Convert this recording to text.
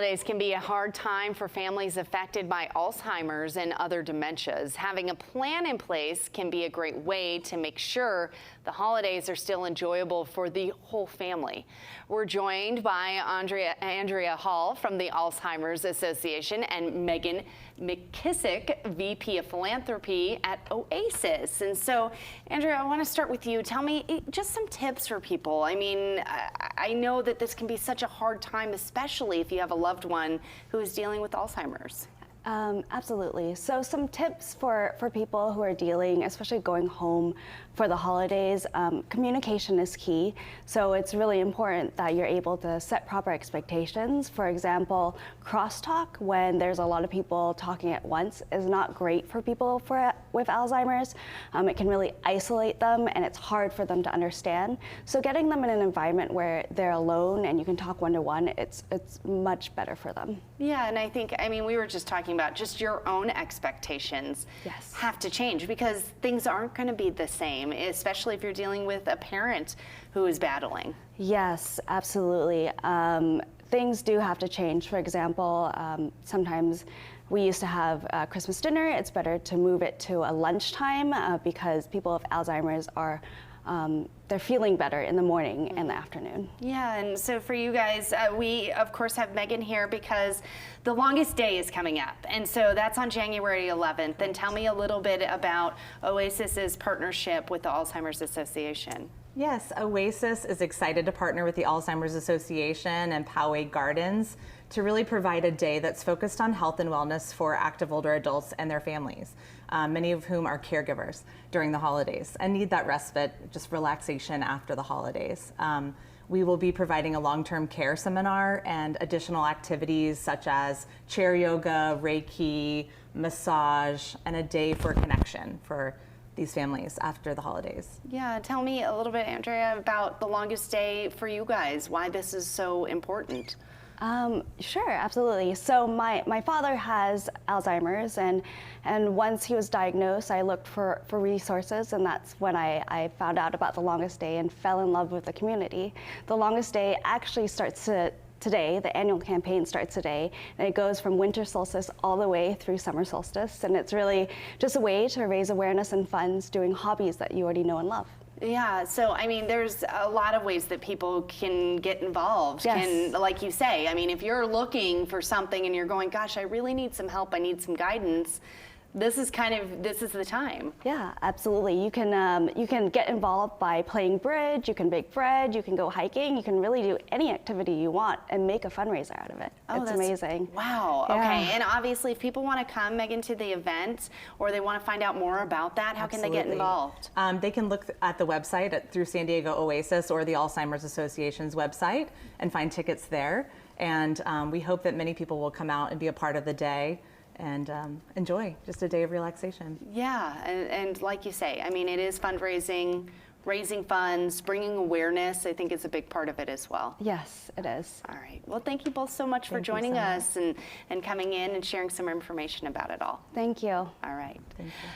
holidays can be a hard time for families affected by Alzheimer's and other dementias. Having a plan in place can be a great way to make sure the holidays are still enjoyable for the whole family. We're joined by Andrea Hall from the Alzheimer's Association and Megan McKissick, VP of Philanthropy at Oasis. And so, Andrea, I want to start with you. Tell me just some tips for people. I mean, I know that this can be such a hard time, especially if you have a loved one who is dealing with Alzheimer's. Absolutely. So some tips for people who are dealing, especially going home for the holidays, communication is key. So it's really important that you're able to set proper expectations. For example, crosstalk when there's a lot of people talking at once is not great for people with Alzheimer's. It can really isolate them and it's hard for them to understand. So getting them in an environment where they're alone and you can talk one-to-one, it's much better for them. Yeah, and I mean, we were just talking about just your own expectations have to change because things aren't going to be the same, especially if you're dealing with a parent who is battling. Yes, absolutely. Things do have to change. For example, sometimes we used to have Christmas dinner. It's better to move it to a lunchtime because people with Alzheimer's are they're feeling better in the morning and the afternoon. Yeah, and so for you guys, we of course have Megan here because the longest day is coming up, and so that's on January 11th. And tell me a little bit about Oasis's partnership with the Alzheimer's Association. Yes, Oasis is excited to partner with the Alzheimer's Association and Poway Gardens to really provide a day that's focused on health and wellness for active older adults and their families, many of whom are caregivers during the holidays and need that respite, just relaxation after the holidays. We will be providing a long-term care seminar and additional activities such as chair yoga, Reiki, massage, and a day for connection for these families after the holidays. Yeah, tell me a little bit, Andrea, about the longest day for you guys, why this is so important. Sure, absolutely. So my father has Alzheimer's, and once he was diagnosed, I looked for resources, and that's when I found out about the longest day and fell in love with the community. The longest day actually starts today. The annual campaign starts today, and it goes from winter solstice all the way through summer solstice, and it's really just a way to raise awareness and funds doing hobbies that you already know and love. Yeah, so I mean, there's a lot of ways that people can get involved. Yes. Like you say, I mean, if you're looking for something and you're going, gosh, I really need some help, I need some guidance, this is the time. Yeah, absolutely. You can get involved by playing bridge, you can bake bread, you can go hiking, you can really do any activity you want and make a fundraiser out of it. Oh, it's amazing. Wow, yeah. Okay, and obviously if people want to come, Megan, to the event or they want to find out more about that, how can they get involved? They can look at the website through San Diego Oasis or the Alzheimer's Association's website and find tickets there. And we hope that many people will come out and be a part of the day and enjoy just a day of relaxation. Yeah, and like you say, I mean, it is fundraising, raising funds, bringing awareness, I think is a big part of it as well. Yes, it is. All right, well, thank you both so much for joining us and coming in and sharing some information about it all. Thank you. All right. Thank you.